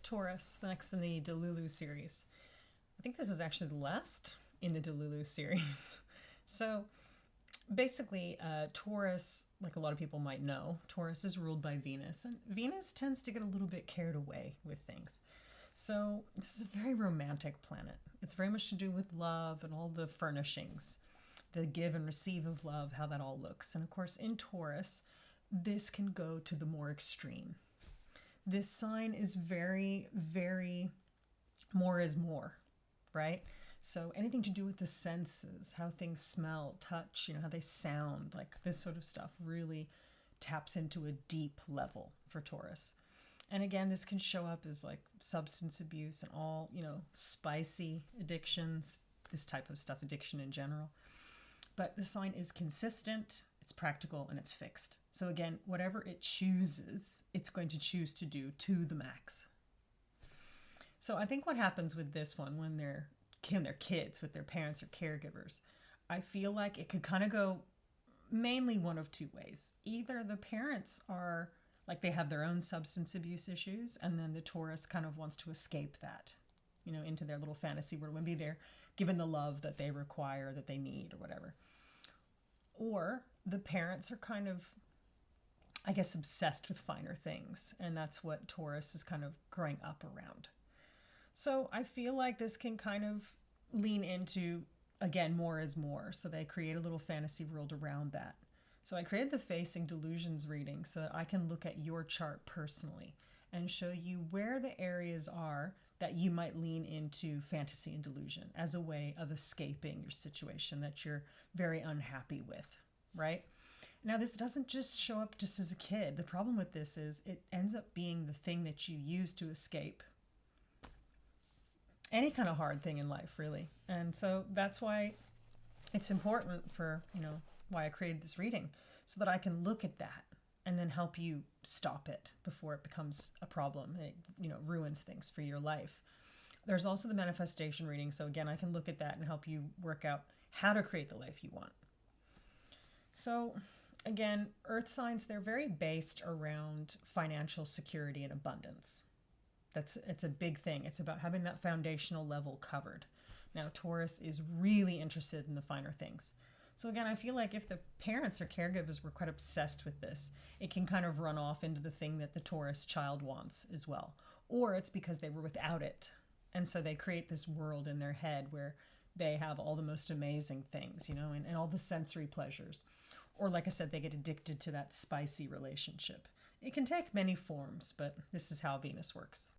Taurus, the next in the delulu series. I think this is actually the last in the delulu series. So basically, Taurus, like a lot of people might know, Taurus is ruled by Venus, and Venus tends to get a little bit carried away with things. So this is a very romantic planet. It's very much to do with love and all the furnishings, the give and receive of love, how that all looks. And of course, in Taurus, this can go to the more extreme. This sign is very, very more is more, right? So anything to do with the senses, how things smell, touch, how they sound, like this sort of stuff really taps into a deep level for Taurus. And again, this can show up as like substance abuse and all, spicy addictions, this type of stuff, addiction in general. But the sign is consistent, it's practical, and it's fixed. So again, whatever it chooses, it's going to choose to do to the max. So I think what happens with this one when they're kids with their parents or caregivers, I feel like it could kind of go mainly one of two ways. Either the parents are like they have their own substance abuse issues, and then the Taurus kind of wants to escape that, into their little fantasy world, maybe they're given the love that they require, that they need, or whatever. Or the parents are kind of, I guess, obsessed with finer things, and that's what Taurus is kind of growing up around. So I feel like this can kind of lean into, again, more is more. So they create a little fantasy world around that. So I created the Facing Delusions reading so that I can look at your chart personally and show you where the areas are that you might lean into fantasy and delusion as a way of escaping your situation that you're very unhappy with, right? Now, this doesn't just show up just as a kid. The problem with this is it ends up being the thing that you use to escape any kind of hard thing in life, really. And so that's why it's important for, why I created this reading, so that I can look at that and then help you stop it before it becomes a problem. It, ruins things for your life. There's also the manifestation reading. So again, I can look at that and help you work out how to create the life you want. So again, earth signs, they're very based around financial security and abundance. It's a big thing. It's about having that foundational level covered. Now, Taurus is really interested in the finer things. So again, I feel like if the parents or caregivers were quite obsessed with this, it can kind of run off into the thing that the Taurus child wants as well. Or it's because they were without it. And so they create this world in their head where they have all the most amazing things, and all the sensory pleasures. Or like I said, they get addicted to that spicy relationship. It can take many forms, but this is how Venus works.